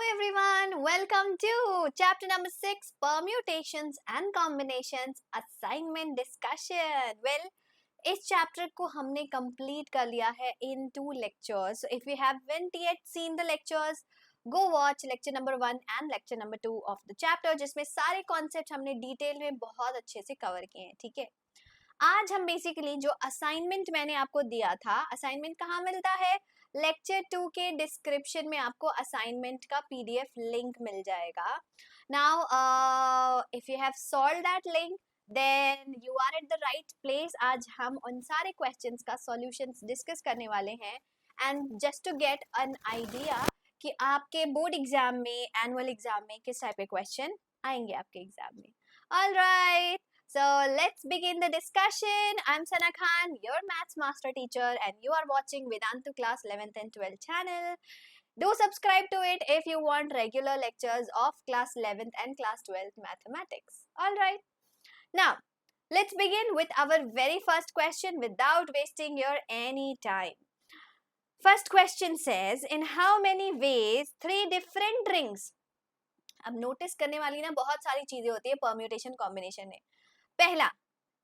everyone, welcome to chapter number 6, Permutations and Combinations Assignment Discussion. Well, इस chapter को हमने complete कर लिया है in 2 lectures. So if you haven't yet seen the lectures, go watch lecture number 1 and lecture number 2 of the chapter, जिसमें सारे concept हमने detail में बहुत अच्छे से कवर किए हैं. ठीक है, आज हम बेसिकली जो असाइनमेंट मैंने आपको दिया था, असाइनमेंट कहाँ मिलता है? लेक्चर 2 के डिस्क्रिप्शन में आपको असाइनमेंट का पीडीएफ लिंक मिल जाएगा. Now if you have solve that link then you are at the right place. आज हम उन सारे क्वेश्चंस का सॉल्यूशंस डिस्कस करने वाले हैं and just to get an idea कि आपके बोर्ड एग्जाम में, एनुअल एग्जाम में किस टाइप के क्वेश्चन आएंगे आपके एग्जाम में. Alright, so let's begin the discussion. I'm Sana Khan, your maths master teacher, and you are watching Vedantu class 11th and 12th channel. Do subscribe to it if you want regular lectures of class 11th and class 12th mathematics. All right. Now, let's begin with our very first question without wasting your any time. First question says, in how many ways 3 different rings? अब notice करने वाली ना बहुत सारी चीजें होती है permutation combination में. पहला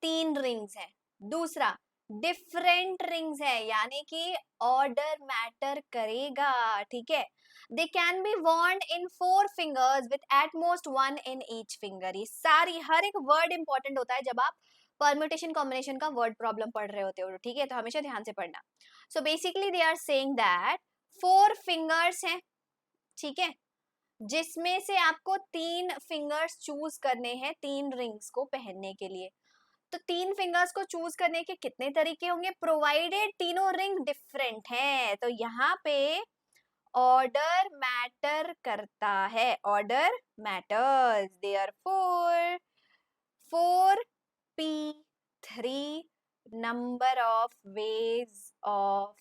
3 रिंग्स है, दूसरा डिफरेंट रिंग्स है, यानी कि ऑर्डर मैटर करेगा. ठीक है, दे कैन बी वॉन्ड in 4 fingers with at most 1 in each finger. ये सारी हर एक वर्ड इंपॉर्टेंट होता है जब आप परम्यूटेशन कॉम्बिनेशन का वर्ड प्रॉब्लम पढ़ रहे होते हो. ठीक है, तो हमेशा ध्यान से पढ़ना. So basically they are saying that 4 fingers हैं. ठीक है, जिसमें से आपको 3 फिंगर्स चूज करने हैं 3 रिंग्स को पहनने के लिए. तो 3 फिंगर्स को चूज करने के कितने तरीके होंगे, प्रोवाइडेड तीनों रिंग डिफरेंट हैं. तो यहाँ पे ऑर्डर मैटर करता है, order matters. Therefore 4p3 number of ways of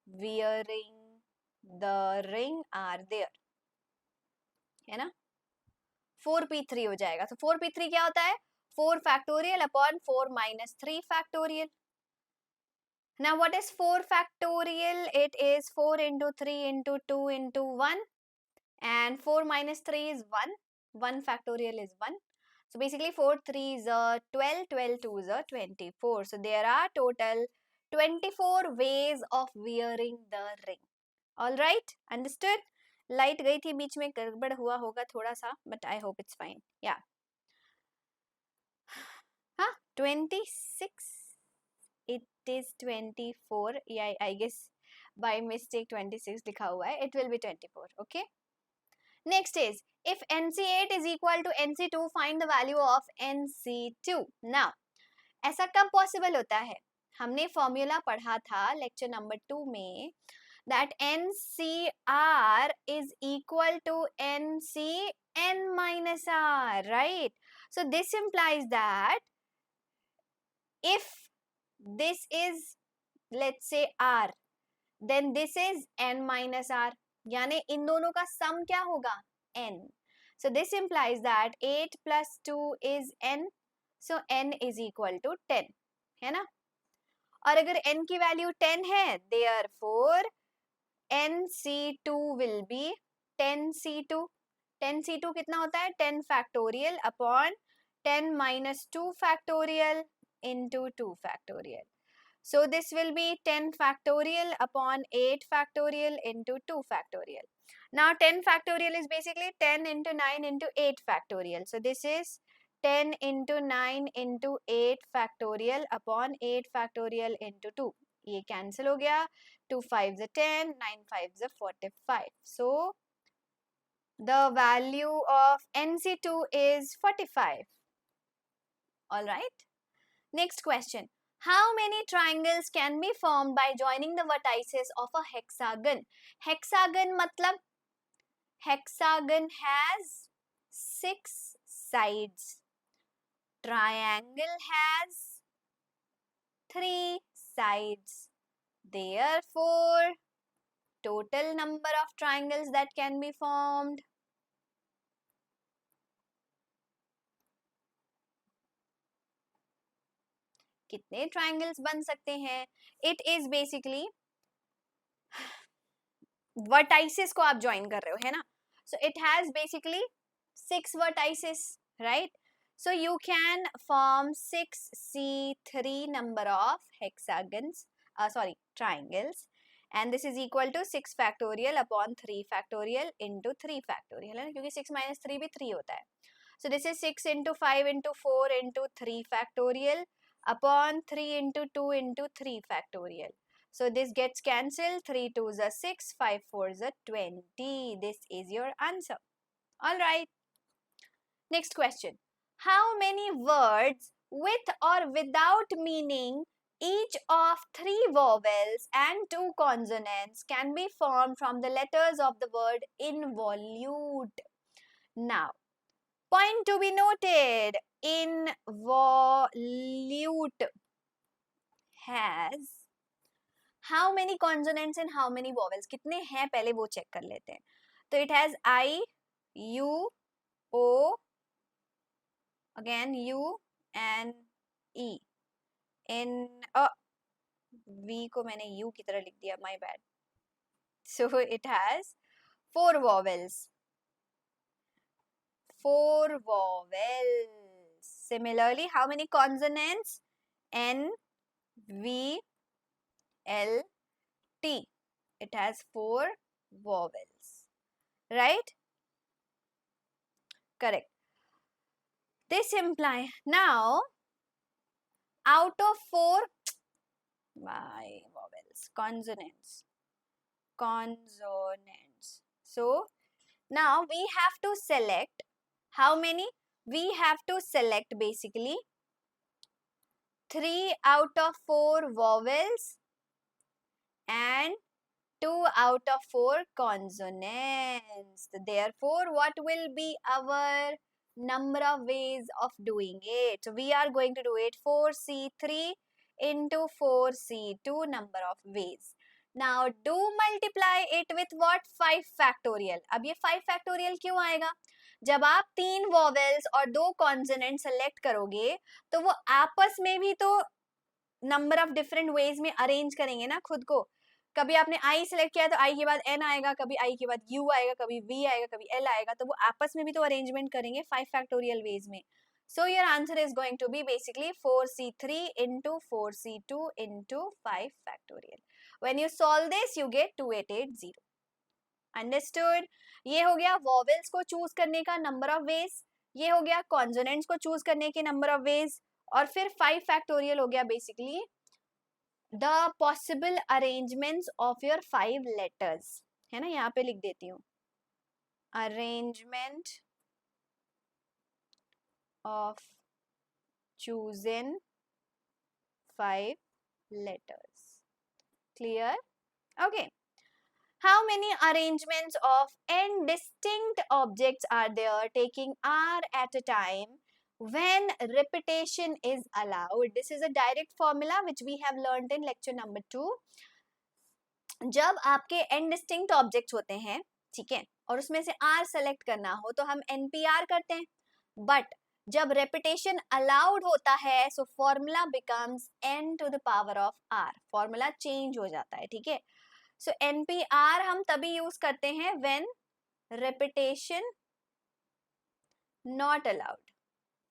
wearing the ring are there, है ना. 4p3 हो जाएगा. तो 4p3 क्या होता है? 4 factorial upon 4 minus 3 factorial. Now what is 4 factorial? It is 4 into 3 into 2 into 1, and 4 minus 3 is 1. 1 factorial is 1. So basically 4 3s are 12, 12 2s are 24. So there are total 24 ways of wearing the ring. All right, understood? Light गई थी बीच में, गड़बड़ हुआ होगा थोड़ा सा, but I hope it's fine. या हाँ, 26, इट इज 24. या आई गेस बाय मिस्टेक 26 लिखा हुआ है, it will be 24. Okay, next is if NC8 is equal to NC2, find the value of NC2. Now ऐसा कब पॉसिबल होता है? हमने फॉर्मूला पढ़ा था लेक्चर नंबर 2 में, that NCR is equal to NCN minus R, right? So this implies that if this is, let's say, R, then this is N minus R, यानी इन दोनों का सम क्या होगा? N. So this implies that 8 plus 2 is N, so N is equal to 10, है ना. और अगर N की वैल्यू 10 है, therefore NC2 will be 10C2. 10C2 कितना होता है? 10 factorial upon 10 minus 2 factorial into 2 factorial. So this will be 10 factorial upon 8 factorial into 2 factorial. Now 10 factorial is basically 10 into 9 into 8 factorial. So this is 10 into 9 into 8 factorial upon 8 factorial into 2. ये cancel हो गया. 2 5s are 10, 9 5s are 45. So the value of NC2 is 45. All right. Next question. How many triangles can be formed by joining the vertices of a hexagon? Hexagon मतलब hexagon has 6 sides. Triangle has 3 sides. Therefore, total number of triangles that can be formed, कितने triangles बन सकते हैं? It is basically vertices को आप join कर रहे हो, है ना. So it has basically 6 vertices, right? So you can form 6C3 number of hexagons, triangles, and this is equal to 6 factorial upon 3 factorial into 3 factorial, है ना, क्योंकि 6 minus 3 भी 3 होता है. So this is 6 into 5 into 4 into 3 factorial upon 3 into 2 into 3 factorial. So this gets cancelled. 3 2s are 6, 5 4s are 20. This is your answer. Alright. Next question. How many words with or without meaning, each of 3 vowels and 2 consonants, can be formed from the letters of the word involute? Now, point to be noted, involute has how many consonants and how many vowels? कितने हैं पहले वो check कर लेते हैं. तो it has I, U, O, again U and E. In V को मैंने U की तरह लिख दिया, my bad. So it has 4 vowels. 4 vowels. Similarly, how many consonants? N, V, L, T. It has 4 vowels. Right? Correct. This implies, now, out of 4 vowels, consonants. So, now we have to select how many? We have to select basically 3 out of 4 vowels and 2 out of 4 consonants. Therefore, what will be our number of ways of doing it? So, we are going to do it 4C3 into 4C2 number of ways. Now, do multiply it with what? 5 factorial. अब ये 5 factorial क्यों आएगा? जब आप 3 vowels और 2 consonant select करोगे तो वो आपस में भी तो number of different ways में arrange करेंगे ना खुद को. कभी आपने I select किया तो I के बाद N आएगा, कभी I के बाद U आएगा, कभी V आएगा, कभी L आएगा, तो वो आपस में भी तो arrangement करेंगे 5 factorial ways में. So your answer is going to be basically 4C3 into 4C2 into 5 factorial. When you solve this, you get 2880. Understood? ये हो गया vowels को choose करने का number of ways. ये हो गया consonants को choose करने के number of ways. और फिर 5 factorial हो गया basically the possible arrangements of your 5 letters. है ना, यहाँ पे लिख देती हूँ. Arrangement of chosen 5 letters. Clear? Okay. How many arrangements of n distinct objects are there taking r at a time when repetition is allowed? This is a direct formula which we have learned in lecture number 2. जब आपके n distinct objects होते हैं, ठीक है, और उसमें से r select करना हो तो हम npr करते हैं. But जब repetition allowed होता है, so formula becomes n to the power of r. Formula change हो जाता है, ठीक है. So NPR हम तभी यूज करते हैं when repetition not allowed.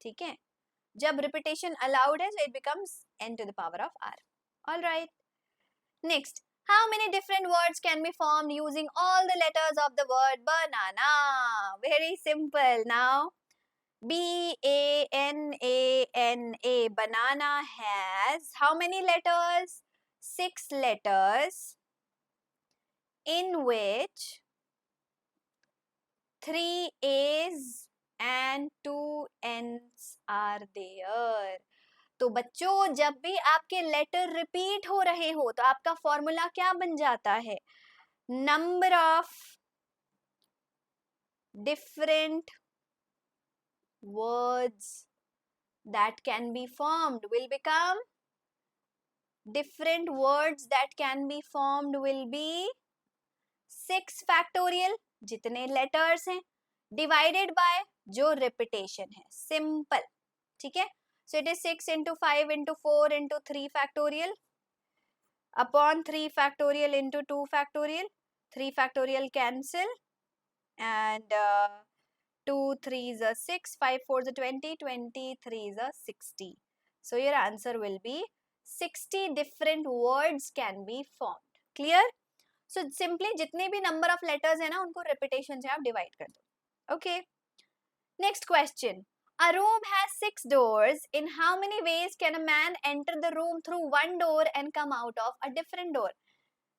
ठीक है, जब repetition allowed है, so it becomes n to the power of r. All right. Next, how many different words can be formed using all the letters of the word banana? Very simple. Now, B-A-N-A-N-A, banana has how many letters? 6 letters. In which 3 A's and 2 N's are there. तो बच्चों, जब भी आपके letter repeat हो रहे हो तो आपका फॉर्मूला क्या बन जाता है? Number of different words that can be formed will become, different words that can be formed will be 6 factorial, जितने letters हैं, divided by जो repetition है. Simple. ठीक है. So it is 6 into 5 into 4 into 3 factorial upon 3 factorial into 2 factorial. 3 factorial cancel and 2 3s are 6, 5 4s are 20, 23s are 60. So your answer will be 60 different words can be formed. Clear? So simply जितने भी number of letters है ना उनको repetition से आप divide कर दो. Okay. Next question. A room has 6 doors. In how many ways can a man enter the room through one door and come out of a different door?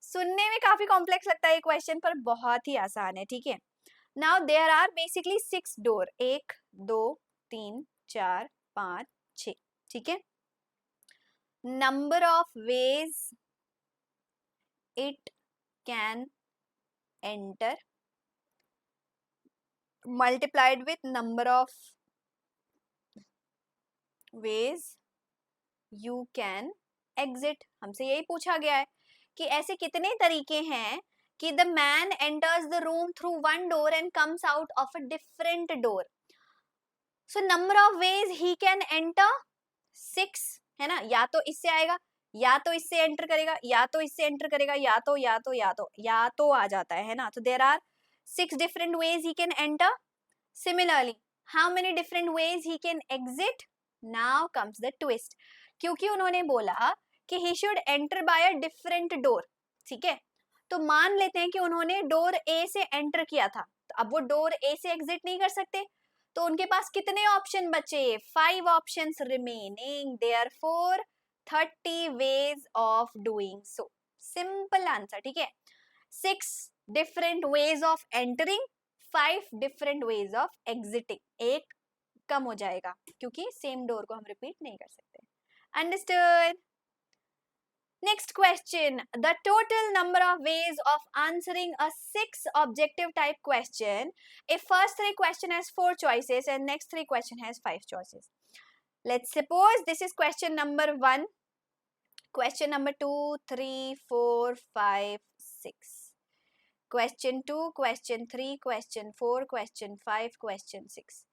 सुनने में काफी कॉम्प्लेक्स लगता है ये क्वेश्चन, पर बहुत ही आसान है. ठीक है. Now there are basically 6 door. 1 2 3 4 5 6. ठीक है. Number of ways it can enter multiplied with number of ways you can exit. हमसे यही पूछा गया है कि ऐसे कितने तरीके हैं कि the man enters the room through one door and comes out of a different door. So number of veg he can enter 6 है ना. या तो इससे आएगा, या तो इससे एंटर करेगा, या तो इससे एंटर करेगा, या तो आ जाता है ना. तो there are 6 different ways he can enter. Similarly, how many different ways he can exit? Now comes the twist. क्योंकि उन्होंने बोला कि he should enter by a different door. ठीक है. तो मान लेते हैं कि उन्होंने डोर ए से एंटर किया था, तो अब वो डोर ए से एग्जिट नहीं कर सकते. तो उनके पास कितने ऑप्शन बचे? 5 options remaining. Therefore 30 ways of doing so. Simple answer. ठीक है. 6 different ways of entering, 5 different ways of exiting. एक कम हो जाएगा क्योंकि सेम डोर को हम रिपीट नहीं कर सकते. Understood? Next question. The total number of ways of answering a 6 objective type question. If first 3 question has 4 choices and next 3 question has 5 choices. Let's suppose this is question number 1, question number 2, 3, 4, 5, 6. Question 2, question 3, question 4, question 5, question 6.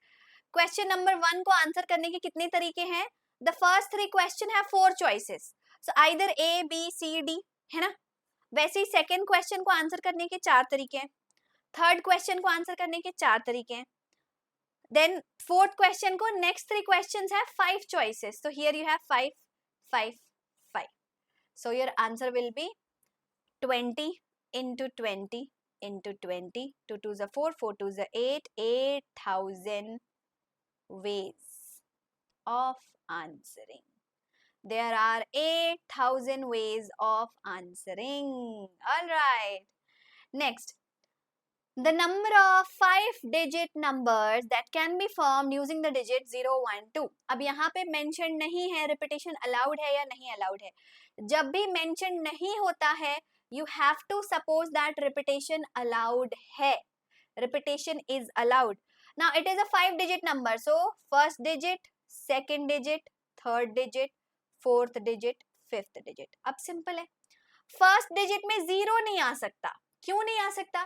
Question number 1 को answer करने के कितने तरीके हैं? The first 3 question have 4 choices. So either A, B, C, D है ना. वैसे ही second question को आंसर करने के 4 तरीके हैं. थर्ड क्वेश्चन को आंसर करने के 4 तरीके हैं. देन फोर्थ क्वेश्चन को next 3 questions have 5 choices. So here you have 5, 5, 5. So your answer will be 20 into 20 into 20. 2 2s are 4, 4 2s are 8. 8,000 ways of answering. There are 8,000 ways of answering. All right. Next, the number of 5-digit numbers that can be formed using the digit 0, 1, 2. अब यहाँ पे mention नहीं है repetition allowed है या नहीं allowed है. जब भी mention नहीं होता है, you have to suppose that repetition allowed है. Repetition is allowed. Now it is a 5-digit number. So first digit, second digit, third digit, fourth digit, fifth digit. अब सिंपल है. फर्स्ट डिजिट में 0 नहीं आ सकता. क्यों नहीं आ सकता?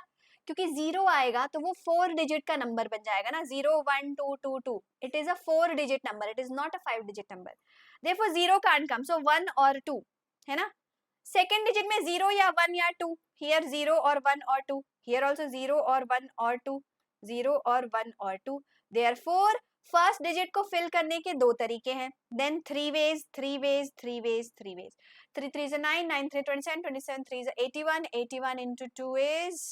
क्योंकि 0 आएगा तो वो 4 डिजिट का नंबर बन जाएगा ना. 0 1 2 2 2. It is a 4 digit number. It is not a 5 digit number. Therefore 0 can't come. So 1 और 2 है ना. सेकेंड डिजिट में 0 या 1 या 2. हियर 0 और 1 और 2. हियर ऑल्सो 0 और 1 और 2. 0 और 1 और 2. देयरफॉर फर्स्ट डिजिट को फिल करने के 2 तरीके हैं. Then 3 ways, 3 ways, 3 ways, 3 ways. 3 3s are 9, 9 3 27, 27 3s are 81. 81 into 2 is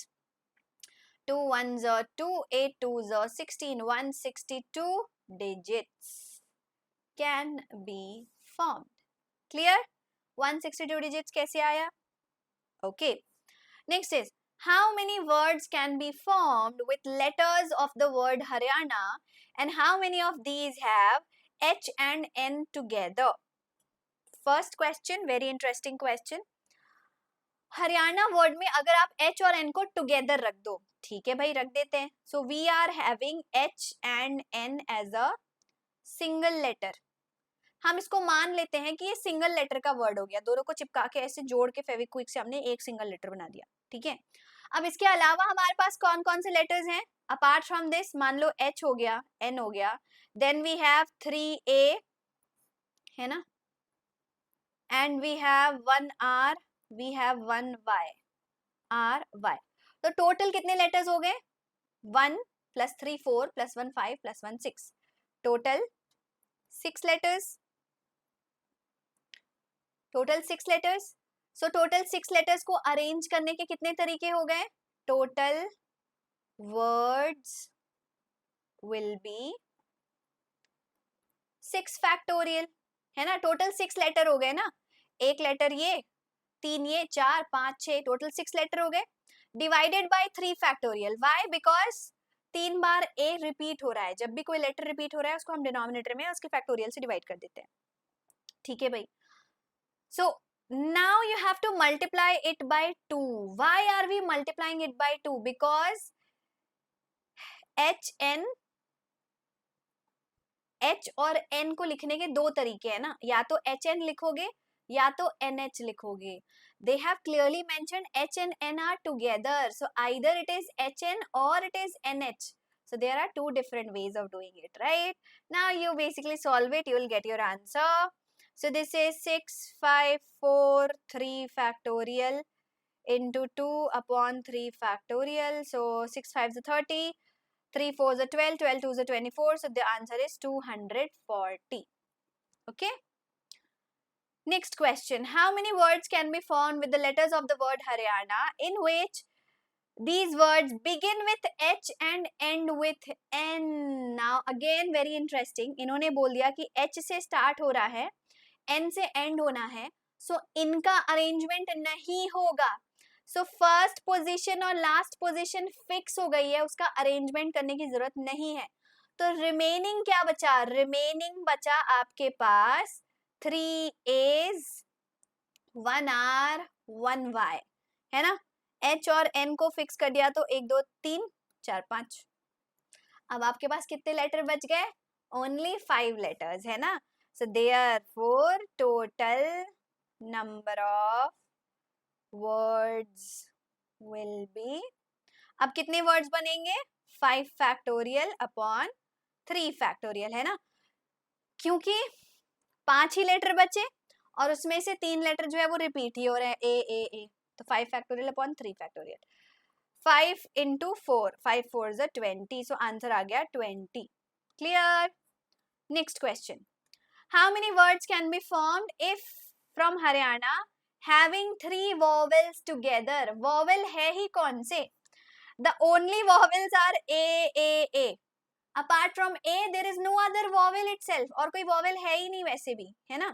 2 1s are 2, 8 2s are 16. 162 digits can be formed. Clear? 162 digits कैसे आया? Okay. Next is, how many words can be formed with letters of the word Haryana, and how many of these have H and N together? First question, very interesting question. Haryana word में अगर आप H और N को together रख दो, ठीक है भाई, रख देते हैं. So we are having H and N as a single letter. हम इसको मान लेते हैं कि ये सिंगल लेटर का वर्ड हो गया. दोनों को चिपका के ऐसे जोड़ के फेविक्विक से हमने एक सिंगल लेटर बना दिया. ठीक है. अब इसके अलावा हमारे पास कौन कौन से लेटर्स हैं? अपार्ट फ्रॉम दिस, मान लो H हो गया, N हो गया, देन वी हैव 3A है ना, and we have 1R, we have 1Y, R Y. तो टोटल कितने लेटर्स हो गए? 1 plus 3 4 plus 1 5 plus 1 6, total 6 letters. Total 6 letters. So total 6 letters को अरेंज करने के कितने तरीके हो गए? Total words will be 6 factorial, है ना. टोटल 6 लेटर हो गए ना. एक लेटर ये, 3 ये, 4 5 6, टोटल 6 लेटर हो गए. Divided by 3 factorial. Why? Because 3 bar A repeat हो रहा है. जब भी कोई लेटर रिपीट हो रहा है उसको हम डिनोमिनेटर में उसके फैक्टोरियल से डिवाइड कर देते हैं. ठीक है भाई. So now you have to multiply it by 2. Why are we multiplying it by 2? Because H और N को लिखने के दो तरीके हैं ना. या तो HN लिखोगे या तो NH लिखोगे. They have clearly mentioned H and N are together. So either it is HN or it is NH. So there are two different ways of doing it, right? Now you basically solve it, you will get your answer. So this is 6, 5, 4, 3 factorial into 2 upon 3 factorial. So 6 5 is 30, 3 4 is 12, 12 2 is 24. So the answer is 240. Okay. Next question. How many words can be formed with the letters of the word Haryana in which these words begin with H and end with N? Now again very interesting. इन्होंने बोल दिया कि H से start हो रहा है, N से and होना है. सो इनका अरेंजमेंट नहीं होगा. सो फर्स्ट पोजीशन और लास्ट पोजीशन फिक्स हो गई है, उसका अरेंजमेंट करने की जरूरत नहीं है. तो रिमेनिंग क्या बचा? रिमेनिंग बचा आपके पास 3 A's 1 R 1 Y, है ना. H और N को फिक्स कर दिया तो 1 2 3 4 5. अब आपके पास कितने लेटर बच गए? ओनली 5 लेटर्स, है ना. So therefore total number of words will be, अब कितने words बनेंगे? 5 factorial upon 3 factorial, है ना. क्योंकि 5 ही लेटर बचे और उसमें से 3 लेटर जो है वो रिपीट ही हो रहे हैं, ए. तो 5 factorial upon 3 factorial. 5 into 4, 5 4 is 20. So answer आ गया 20. Clear? Next question. How many words can be formed if from Haryana having 3 vowels together? Vowel है ही कौन से? The only vowels are A. Apart from A, there is no other vowel itself. और कोई vowel है ही नहीं वैसे भी, है ना.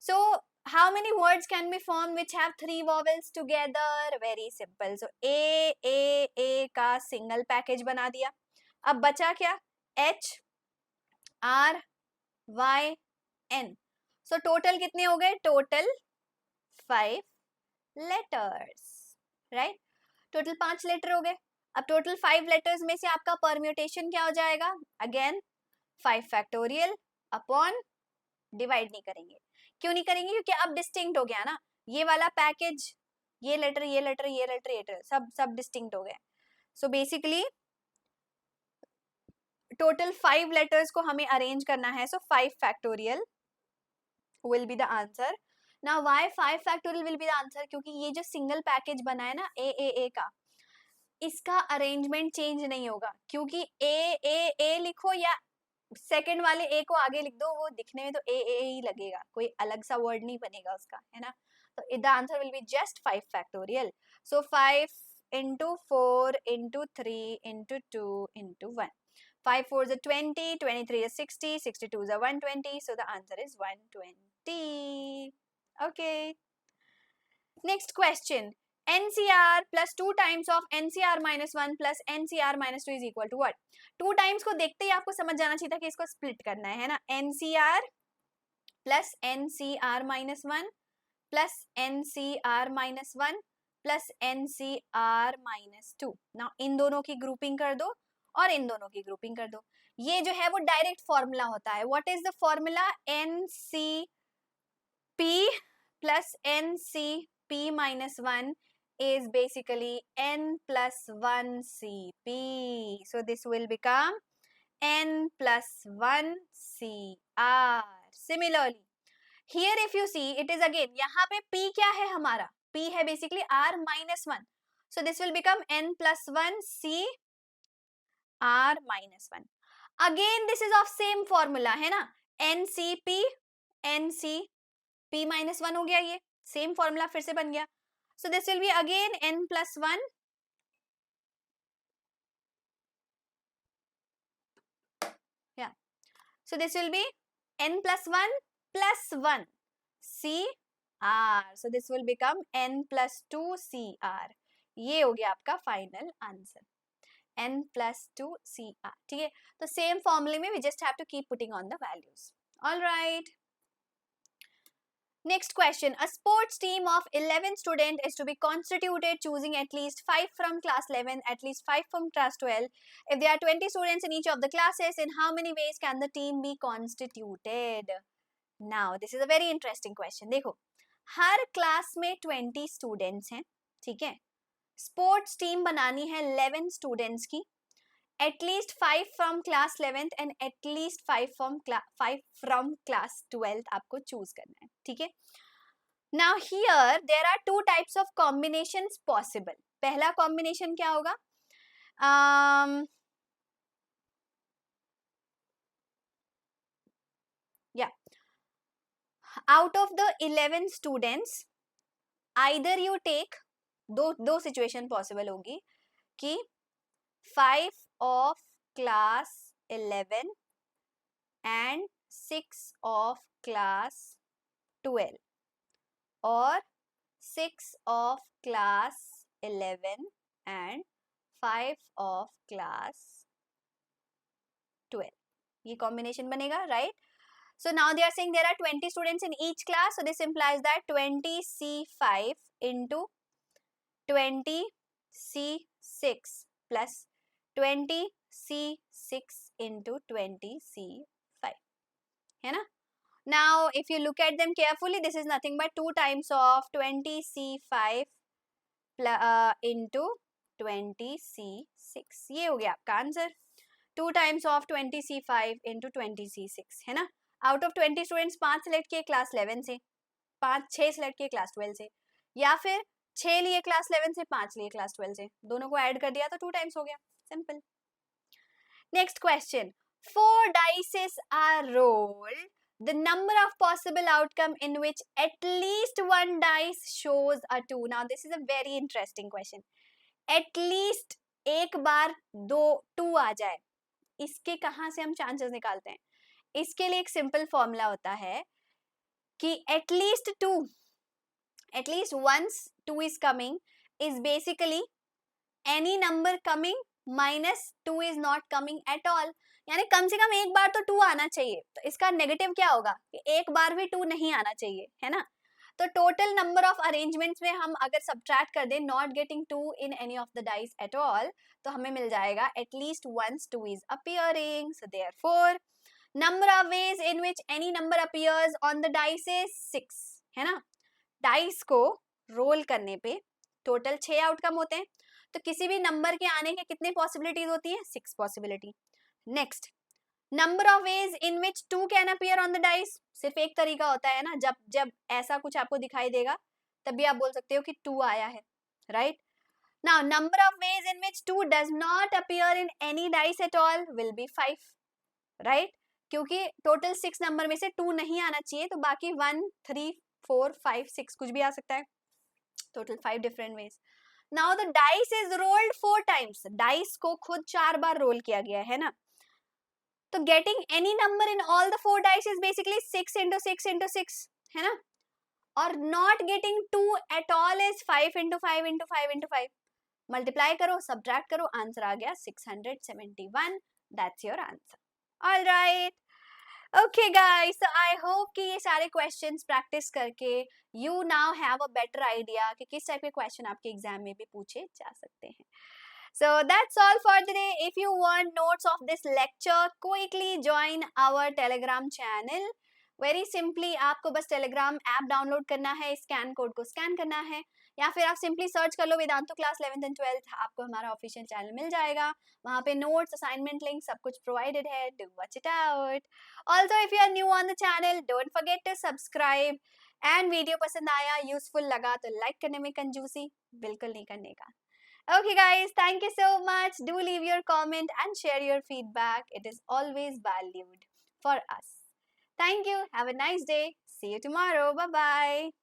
So how many words can be formed which have 3 vowels together? Very simple. So A का single package बना दिया. अब बचा क्या? H R Y N. So total कितने हो गए? Total 5 letters, right? Total 5 letter हो गए. अब total 5 letters में से आपका permutation क्या हो जाएगा? Again 5 factorial upon, divide नहीं करेंगे. क्यों नहीं करेंगे? क्योंकि अब distinct हो गया ना. ये वाला package, ये letter सब distinct हो गए. So basically total 5 letters को हमें arrange करना है. So 5 factorial will be the answer. Now why 5 factorial will be the answer? क्योंकि ये जो सिंगल पैकेज बना है ना ए का, इसका अरेंजमेंट चेंज नहीं होगा. क्योंकि ए लिखो या सेकंड वाले ए को आगे लिख दो, वो दिखने में तो ए ही लगेगा, कोई अलग सा वर्ड नहीं बनेगा उसका, है ना. तो the answer will be just 5 factorial. So 5 into 4 into 3 into 2 into 1. 5 4 is 20, 23 is 60, 62 is 120. So the answer is 120. Okay. Next question. NCR plus 2 times of NCR minus 1 plus NCR minus 2 is equal to what? 2 times को देखते ही आपको समझ जाना चाहिए था कि इसको split करना है ना. NCR plus NCR minus 1 plus NCR minus 1 plus NCR minus 2. Now इन दोनों की grouping कर दो और इन दोनों की grouping कर दो. ये जो है वो direct formula होता है. What is the formula? NCP plus NCP minus 1 is basically N plus 1 CP. So this will become N plus 1 CR. Similarly, here if you see, it is again, यहाँ पे P क्या है हमारा? P है basically R minus 1. So this will become N plus 1 C r minus 1. Again this is of same formula है ना, ncp ncp minus 1 हो गया, ये same formula फिर से बन गया. So this will be again n plus 1 yeah. So this will be n plus 1 plus 1 cr. So this will become n plus 2 cr. ये हो गया आपका final answer, n plus 2 cr. ठीक है, तो सेम फॉर्मूले में we just have to keep putting on the values. All right. Next question. A sports team of 11 students is to be constituted, choosing at least 5 from class 11, at least 5 from class 12. If there are 20 students in each of the classes, in how many ways can the team be constituted? Now, this is a very interesting question. देखो, हर class में 20 students हैं, ठीक है. Sports team बनानी है 11 students की, at least 5 from class 11th and at least 5 from class 12th आपको choose करना है, ठीक है. Now here there are two types of combinations possible. पहला कॉम्बिनेशन क्या होगा, out of the 11 students either you take, दो सिचुएशन पॉसिबल होगी कि 5 of class 11 and 6 of class 12 or 6 of class 11 and 5 of class 12. ये combination बनेगा, right? So now they are saying there are 20 students in each class, so this implies that 20 C5 into 20 C6 plus 20 C6 into 20 C5 है ना. Now if you look at them carefully, this is nothing but 2 times of 20 C5 into 20 C6. ये हो गया आपका answer, 2 times of 20 C5 into 20 C6 है ना. Out of 20 students 5 select किए class 11 से, 6 सिलेक्ट किए क्लास 12 से, या फिर 6 लिए क्लास 11 से, 5 लिए क्लास 12 से, दोनों को ऐड कर दिया तो 2 टाइम्स हो गया. Simple. Next question. 4 dice are rolled. The number of possible outcome in which at least one dice shows a 2. Now this is a very interesting question. At least एक बार 2 आ जाए, इसके कहाँ से हम चांसेस निकालते हैं? इसके लिए एक सिंपल फॉर्मूला होता है कि at least once 2 is coming is basically any number coming minus 2 is not coming at all. यानी कम से कम एक बार तो 2 आना चाहिए. तो इसका नेगेटिव क्या होगा कि एक बार भी 2 नहीं आना चाहिए, है ना. तो टोटल नंबर ऑफ अरेंजमेंट्स में हम अगर सब्ट्रैक्ट कर दें not getting 2 in any of the dice at all, तो हमें मिल जाएगा at least once 2 is appearing. So therefore number of ways in which any number appears on the dice is 6, है ना. डाइस को रोल करने पे टोटल 6 आउटकम होते हैं, तो किसी भी नंबर के आने के कितने पॉसिबिलिटीज होती है? 6 possibility. Next, number of ways in which 2 can appear on the dice. सिर्फ एक तरीका होता है ना, जब ऐसा कुछ आपको दिखाई देगा तभी आप बोल सकते हो कि 2 आया है, right. Now number of ways in which 2 does not appear in any dice at all will be 5, right. क्योंकि टोटल 6 नंबर में से 2 नहीं आना चाहिए, तो बाकी 1 3 4 5 6 कुछ भी आ सकता है. Total 5 different ways. Now the dice is rolled 4 times. Dice को खुद 4 बार रोल किया गया है ना, तो getting any number in all the 4 dice is basically 6 into 6 into 6, है ना. और not getting 2 at all is 5 into 5 into 5 into 5. Multiply करो, सब्ट्रैक्ट करो, आंसर आ गया 671. That's your answer. All right. Okay guys, so I hope कि ये सारे questions practice करके you now have a better idea कि किस टाइप के question आपके एग्जाम में भी पूछे जा सकते हैं. So that's all for today. If you want notes of this lecture, quickly join our Telegram channel. Very simply आपको बस Telegram app download करना है, स्कैन कोड को स्कैन करना है, या फिर आप सिंपली सर्च कर लो Vedantu class 11th and 12th, आपको हमारा ऑफिशियल चैनल मिल जाएगा. वहाँ पे नोट्स, असाइनमेंट लिंक सब कुछ प्रोवाइडेड है. Do watch it out. Also if you are new on the channel, don't forget to subscribe. And video पसंद आया, यूजफुल लगा तो लाइक करने में कंजूसी बिल्कुल नहीं करने का. Okay, guys, thank you so much. Do leave your comment and share your feedback. It is always valued for us. Thank you. Have a nice day. See you tomorrow. Bye bye.